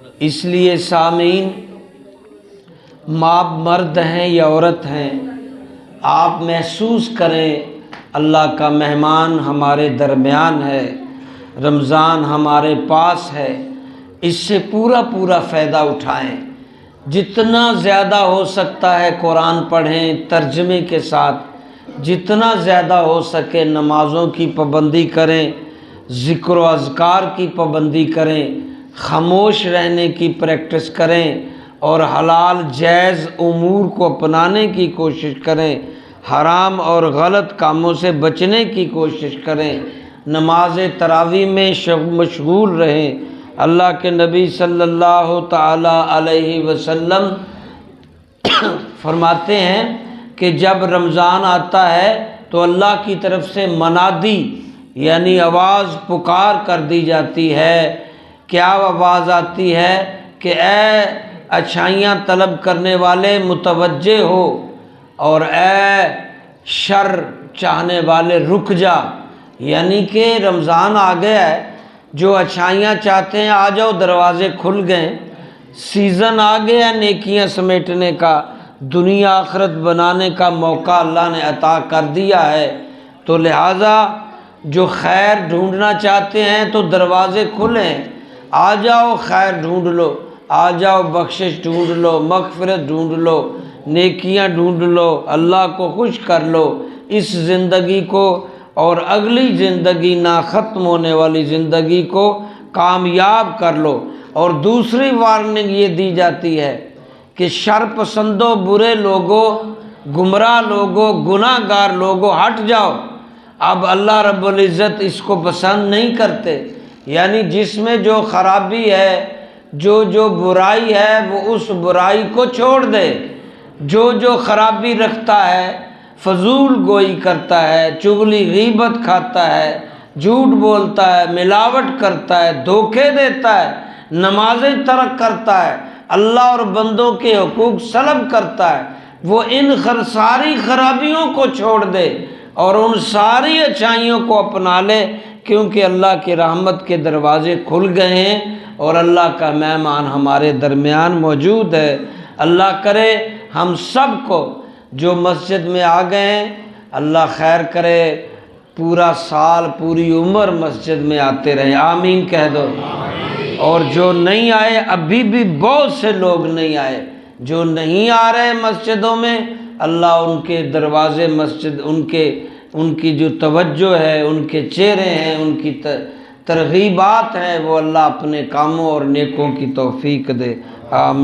اس لیے سامعین، آپ مرد ہیں یا عورت ہیں، آپ محسوس کریں اللہ کا مہمان ہمارے درمیان ہے، رمضان ہمارے پاس ہے، اس سے پورا فائدہ اٹھائیں۔ جتنا زیادہ ہو سکتا ہے قرآن پڑھیں ترجمے کے ساتھ، جتنا زیادہ ہو سکے نمازوں کی پابندی کریں، ذکر و اذکار کی پابندی کریں، خاموش رہنے کی پریکٹس کریں، اور حلال جائز امور کو اپنانے کی کوشش کریں، حرام اور غلط کاموں سے بچنے کی کوشش کریں، نماز تراویح میں مشغول رہیں۔ اللہ کے نبی صلی اللہ تعالی علیہ وسلم فرماتے ہیں کہ جب رمضان آتا ہے تو اللہ کی طرف سے منادی یعنی آواز پکار کر دی جاتی ہے۔ کیا آواز آتی ہے کہ اے اچھائیاں طلب کرنے والے متوجہ ہو، اور اے شر چاہنے والے رک جا، یعنی کہ رمضان آ گیا ہے، جو اچھائیاں چاہتے ہیں آ جاؤ، دروازے کھل گئے، سیزن آ گیا نیکیاں سمیٹنے کا، دنیا آخرت بنانے کا موقع اللہ نے عطا کر دیا ہے۔ تو لہٰذا جو خیر ڈھونڈنا چاہتے ہیں تو دروازے کھلیں، آ جاؤ خیر ڈھونڈ لو، آ جاؤ بخشش ڈھونڈ لو، مغفرت ڈھونڈ لو، نیکیاں ڈھونڈ لو، اللہ کو خوش کر لو، اس زندگی کو اور اگلی زندگی نہ ختم ہونے والی زندگی کو کامیاب کر لو۔ اور دوسری وارننگ یہ دی جاتی ہے کہ شر پسندوں، برے لوگوں، گمراہ لوگوں، گناہ گار لوگوں ہٹ جاؤ، اب اللہ رب العزت اس کو پسند نہیں کرتے، یعنی جس میں جو خرابی ہے، جو برائی ہے وہ اس برائی کو چھوڑ دے، جو خرابی رکھتا ہے، فضول گوئی کرتا ہے، چغلی غیبت کھاتا ہے، جھوٹ بولتا ہے، ملاوٹ کرتا ہے، دھوکے دیتا ہے، نمازیں ترک کرتا ہے، اللہ اور بندوں کے حقوق سلب کرتا ہے، وہ ان ساری خرابیوں کو چھوڑ دے اور ان ساری اچھائیوں کو اپنا لے، کیونکہ اللہ کی رحمت کے دروازے کھل گئے ہیں اور اللہ کا مہمان ہمارے درمیان موجود ہے۔ اللہ کرے ہم سب کو جو مسجد میں آ گئے ہیں اللہ خیر کرے، پورا سال پوری عمر مسجد میں آتے رہیں، آمین کہہ دو۔ اور جو نہیں آئے، ابھی بھی بہت سے لوگ نہیں آئے جو نہیں آ رہے مسجدوں میں، اللہ ان کے دروازے مسجد، ان کی جو توجہ ہے، ان کے چہرے ہیں، ان کی ترغیبات ہیں، وہ اللہ اپنے کاموں اور نیکوں کی توفیق دے، آمین۔